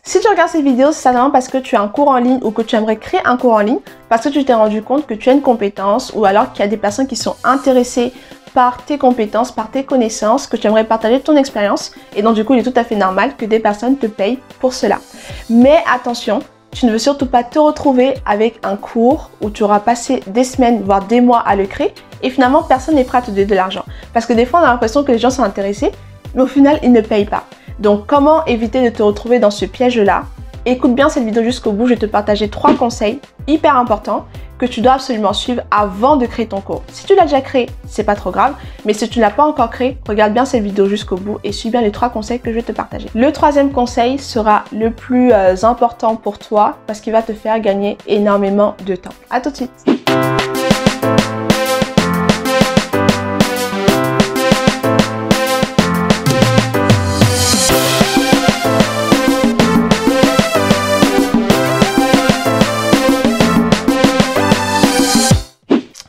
Si tu regardes cette vidéo, c'est certainement parce que tu as un cours en ligne ou que tu aimerais créer un cours en ligne, parce que tu t'es rendu compte que tu as une compétence ou alors qu'il y a des personnes qui sont intéressées par tes compétences, par tes connaissances, que tu aimerais partager ton expérience. Et donc du coup, il est tout à fait normal que des personnes te payent pour cela. Mais attention, tu ne veux surtout pas te retrouver avec un cours où tu auras passé des semaines, voire des mois à le créer et finalement personne n'est prêt à te donner de l'argent. Parce que des fois, on a l'impression que les gens sont intéressés, mais au final, ils ne payent pas. Donc, comment éviter de te retrouver dans ce piège-là? Écoute bien cette vidéo jusqu'au bout, je vais te partager 3 conseils hyper importants que tu dois absolument suivre avant de créer ton cours. Si tu l'as déjà créé, c'est pas trop grave, mais si tu ne l'as pas encore créé, regarde bien cette vidéo jusqu'au bout et suis bien les 3 conseils que je vais te partager. Le 3e conseil sera le plus important pour toi parce qu'il va te faire gagner énormément de temps. À tout de suite.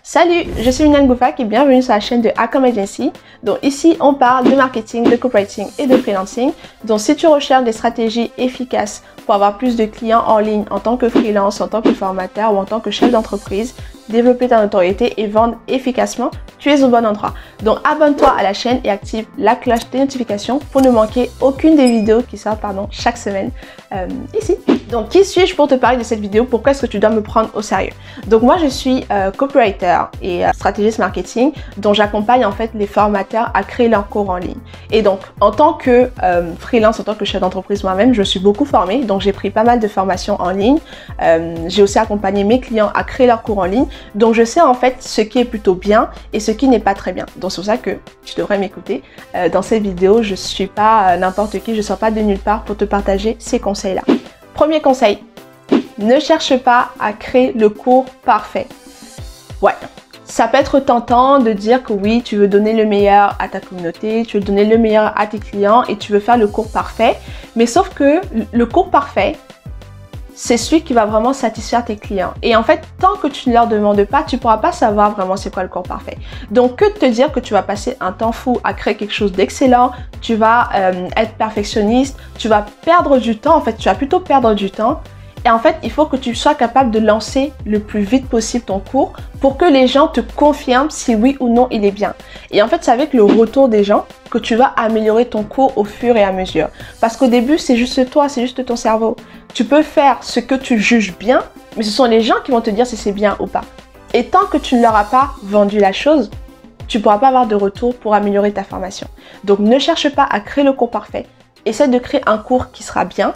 Salut, je suis Mine Ngoufak et bienvenue sur la chaîne de Acom Agency. Donc ici, on parle de marketing, de copywriting et de freelancing. Donc si tu recherches des stratégies efficaces pour avoir plus de clients en ligne en tant que freelance, en tant que formateur ou en tant que chef d'entreprise, développer ta notoriété et vendre efficacement, tu es au bon endroit. Donc abonne-toi à la chaîne et active la cloche des notifications pour ne manquer aucune des vidéos qui sortent chaque semaine ici. Donc qui suis-je pour te parler de cette vidéo? Pourquoi est-ce que tu dois me prendre au sérieux? Donc moi je suis copywriter et stratégiste marketing dont j'accompagne en fait les formateurs à créer leurs cours en ligne. Et donc en tant que freelance, en tant que chef d'entreprise moi-même, je suis beaucoup formée. Donc j'ai pris pas mal de formations en ligne. J'ai aussi accompagné mes clients à créer leurs cours en ligne. Donc je sais en fait ce qui est plutôt bien et ce qui n'est pas très bien. Donc c'est pour ça que tu devrais m'écouter. Dans cette vidéo, je ne suis pas n'importe qui, je ne sors pas de nulle part pour te partager ces conseils-là. Premier conseil, ne cherche pas à créer le cours parfait. Ouais, ça peut être tentant de dire que oui, tu veux donner le meilleur à ta communauté, tu veux donner le meilleur à tes clients et tu veux faire le cours parfait. Mais sauf que le cours parfait, c'est celui qui va vraiment satisfaire tes clients. Et en fait, tant que tu ne leur demandes pas, tu ne pourras pas savoir vraiment c'est quoi le cours parfait. Donc, que de te dire que tu vas passer un temps fou à créer quelque chose d'excellent, tu vas être perfectionniste, tu vas perdre du temps. En fait, tu vas plutôt perdre du temps. Et en fait, il faut que tu sois capable de lancer le plus vite possible ton cours pour que les gens te confirment si oui ou non il est bien. Et en fait, c'est avec le retour des gens que tu vas améliorer ton cours au fur et à mesure. Parce qu'au début, c'est juste toi, c'est juste ton cerveau. Tu peux faire ce que tu juges bien, mais ce sont les gens qui vont te dire si c'est bien ou pas. Et tant que tu ne leur as pas vendu la chose, tu ne pourras pas avoir de retour pour améliorer ta formation. Donc, ne cherche pas à créer le cours parfait. Essaie de créer un cours qui sera bien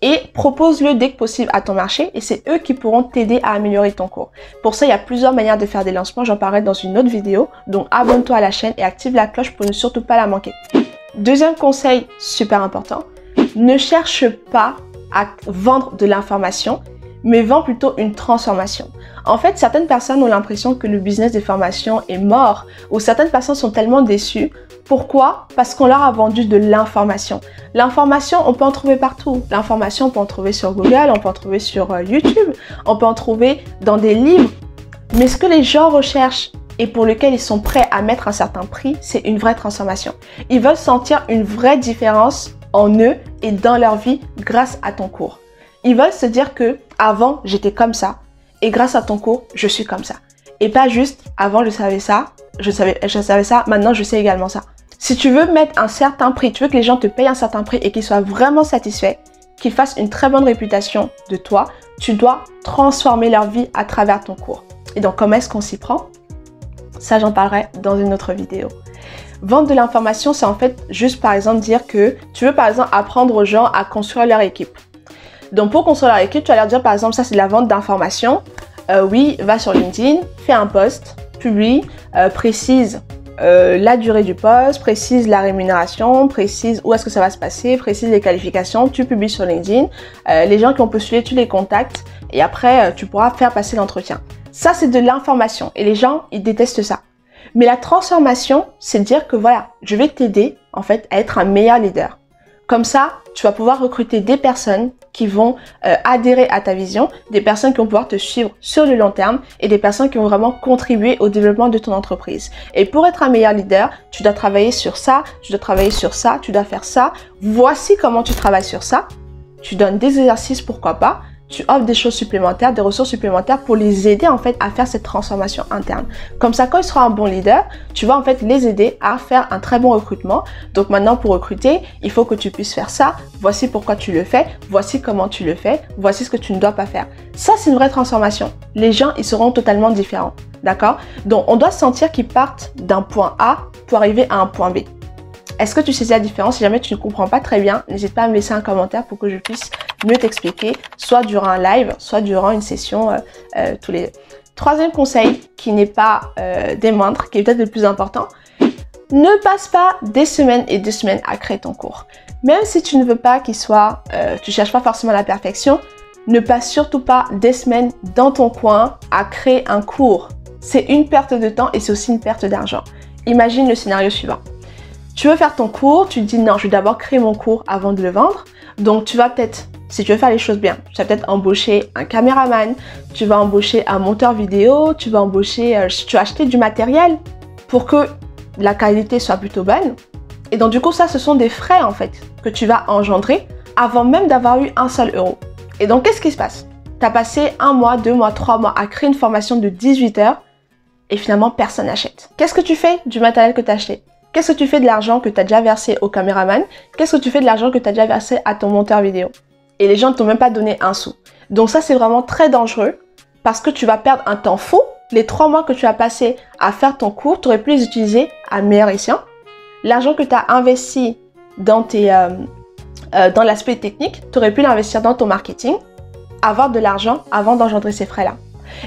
et propose-le dès que possible à ton marché et c'est eux qui pourront t'aider à améliorer ton cours. Pour ça, il y a plusieurs manières de faire des lancements. J'en parlerai dans une autre vidéo. Donc, abonne-toi à la chaîne et active la cloche pour ne surtout pas la manquer. Deuxième conseil super important, ne cherche pas à vendre de l'information, mais vends plutôt une transformation. En fait, certaines personnes ont l'impression que le business des formations est mort ou certaines personnes sont tellement déçues. Pourquoi? Parce qu'on leur a vendu de l'information. L'information, on peut en trouver partout. L'information, on peut en trouver sur Google, on peut en trouver sur YouTube, on peut en trouver dans des livres. Mais ce que les gens recherchent et pour lequel ils sont prêts à mettre un certain prix, c'est une vraie transformation. Ils veulent sentir une vraie différence en eux et dans leur vie grâce à ton cours. Ils veulent se dire que avant j'étais comme ça et grâce à ton cours, je suis comme ça. Et pas juste avant je savais ça, je savais ça, maintenant je sais également ça. Si tu veux mettre un certain prix, tu veux que les gens te payent un certain prix et qu'ils soient vraiment satisfaits, qu'ils fassent une très bonne réputation de toi, tu dois transformer leur vie à travers ton cours. Et donc comment est-ce qu'on s'y prend? Ça, j'en parlerai dans une autre vidéo. Vendre de l'information, c'est en fait juste par exemple dire que tu veux par exemple apprendre aux gens à construire leur équipe. Donc pour construire leur équipe, tu vas leur dire par exemple ça c'est de la vente d'informations. Oui, va sur LinkedIn, fais un post, publie, précise la durée du post, précise la rémunération, précise où est-ce que ça va se passer, précise les qualifications, tu publies sur LinkedIn. Les gens qui ont postulé, tu les contactes et après tu pourras faire passer l'entretien. Ça c'est de l'information et les gens ils détestent ça. Mais la transformation, c'est de dire que voilà, je vais t'aider en fait à être un meilleur leader. Comme ça, tu vas pouvoir recruter des personnes qui vont adhérer à ta vision, des personnes qui vont pouvoir te suivre sur le long terme et des personnes qui vont vraiment contribuer au développement de ton entreprise. Et pour être un meilleur leader, tu dois travailler sur ça, tu dois travailler sur ça, tu dois faire ça. Voici comment tu travailles sur ça. tu donnes des exercices, pourquoi pas, tu offres des choses supplémentaires, des ressources supplémentaires pour les aider en fait à faire cette transformation interne. Comme ça, quand ils seront un bon leader, tu vas en fait les aider à faire un très bon recrutement. Donc maintenant, pour recruter, il faut que tu puisses faire ça. Voici pourquoi tu le fais, voici comment tu le fais, voici ce que tu ne dois pas faire. Ça, c'est une vraie transformation. Les gens, ils seront totalement différents. D'accord? Donc, on doit sentir qu'ils partent d'un point A pour arriver à un point B. Est-ce que tu sais la différence? Si jamais tu ne comprends pas très bien, n'hésite pas à me laisser un commentaire pour que je puisse mieux t'expliquer, soit durant un live, soit durant une session tous les deux. Troisième conseil, qui n'est pas des moindres, qui est peut-être le plus important, ne passe pas des semaines et des semaines à créer ton cours. Même si tu ne veux pas qu'il soit, tu cherches pas forcément la perfection, ne passe surtout pas des semaines dans ton coin à créer un cours. C'est une perte de temps et c'est aussi une perte d'argent. Imagine le scénario suivant. Tu veux faire ton cours, tu te dis non, je vais d'abord créer mon cours avant de le vendre. Donc tu vas peut-être, si tu veux faire les choses bien, tu vas peut-être embaucher un caméraman, tu vas embaucher un monteur vidéo, tu vas embaucher, tu vas acheter du matériel pour que la qualité soit plutôt bonne. Et donc du coup, ça, ce sont des frais en fait que tu vas engendrer avant même d'avoir eu un seul euro. Et donc qu'est-ce qui se passe? Tu as passé 1 mois, 2 mois, 3 mois à créer une formation de 18 heures et finalement personne n'achète. Qu'est-ce que tu fais du matériel que tu as acheté? Qu'est-ce que tu fais de l'argent que tu as déjà versé au caméraman? Qu'est-ce que tu fais de l'argent que tu as déjà versé à ton monteur vidéo? Et les gens ne t'ont même pas donné un sou. Donc ça, c'est vraiment très dangereux parce que tu vas perdre un temps fou. Les 3 mois que tu as passé à faire ton cours, tu aurais pu les utiliser à meilleur escient. L'argent que tu as investi dans, dans l'aspect technique, tu aurais pu l'investir dans ton marketing, avoir de l'argent avant d'engendrer ces frais-là.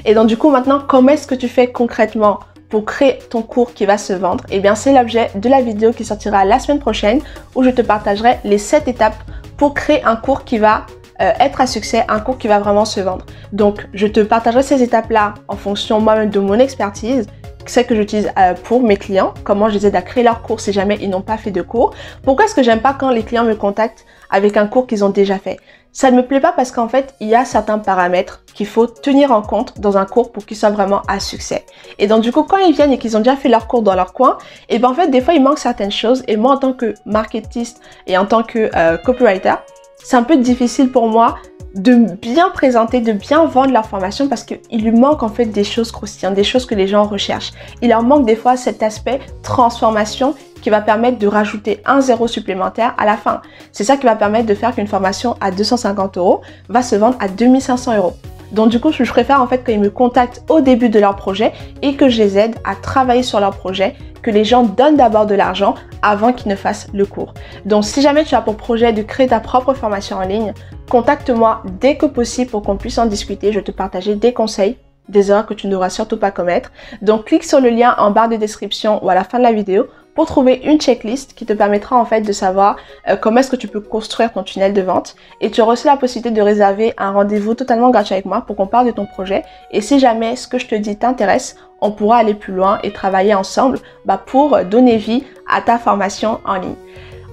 Et donc du coup, maintenant, comment est-ce que tu fais concrètement pour créer ton cours qui va se vendre? Eh bien, c'est l'objet de la vidéo qui sortira la semaine prochaine où je te partagerai les 7 étapes pour créer un cours qui va être à succès, un cours qui va vraiment se vendre. Donc, je te partagerai ces étapes-là en fonction moi-même de mon expertise, celle que j'utilise pour mes clients, comment je les aide à créer leur cours si jamais ils n'ont pas fait de cours. Pourquoi est-ce que j'aime pas quand les clients me contactent avec un cours qu'ils ont déjà fait? Ça ne me plaît pas parce qu'en fait, il y a certains paramètres qu'il faut tenir en compte dans un cours pour qu'il soit vraiment à succès. Et donc du coup, quand ils viennent et qu'ils ont déjà fait leur cours dans leur coin, et bien en fait, des fois, il manque certaines choses. Et moi, en tant que marketiste et en tant que copywriter, c'est un peu difficile pour moi de bien présenter, de bien vendre leur formation parce qu'il lui manque en fait des choses croustillantes, des choses que les gens recherchent. Il leur manque des fois cet aspect transformation qui va permettre de rajouter un zéro supplémentaire à la fin. C'est ça qui va permettre de faire qu'une formation à 250 € va se vendre à 2500 €. Donc du coup, je préfère en fait quand ils me contactent au début de leur projet et que je les aide à travailler sur leur projet, que les gens donnent d'abord de l'argent avant qu'ils ne fassent le cours. Donc si jamais tu as pour projet de créer ta propre formation en ligne, contacte-moi dès que possible pour qu'on puisse en discuter. Je vais te partager des conseils, des erreurs que tu ne devras surtout pas commettre. Donc clique sur le lien en barre de description ou à la fin de la vidéo pour trouver une checklist qui te permettra en fait de savoir comment est-ce que tu peux construire ton tunnel de vente. Et tu auras aussi la possibilité de réserver un rendez-vous totalement gratuit avec moi pour qu'on parle de ton projet. Et si jamais ce que je te dis t'intéresse, on pourra aller plus loin et travailler ensemble pour donner vie à ta formation en ligne.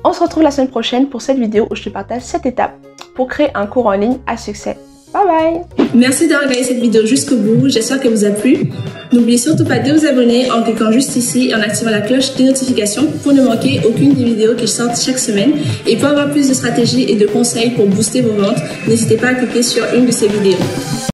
On se retrouve la semaine prochaine pour cette vidéo où je te partage 7 étapes pour créer un cours en ligne à succès. Bye bye! Merci d'avoir regardé cette vidéo jusqu'au bout, j'espère qu'elle vous a plu. N'oubliez surtout pas de vous abonner en cliquant juste ici et en activant la cloche des notifications pour ne manquer aucune des vidéos qui sortent chaque semaine. Et pour avoir plus de stratégies et de conseils pour booster vos ventes, n'hésitez pas à cliquer sur une de ces vidéos.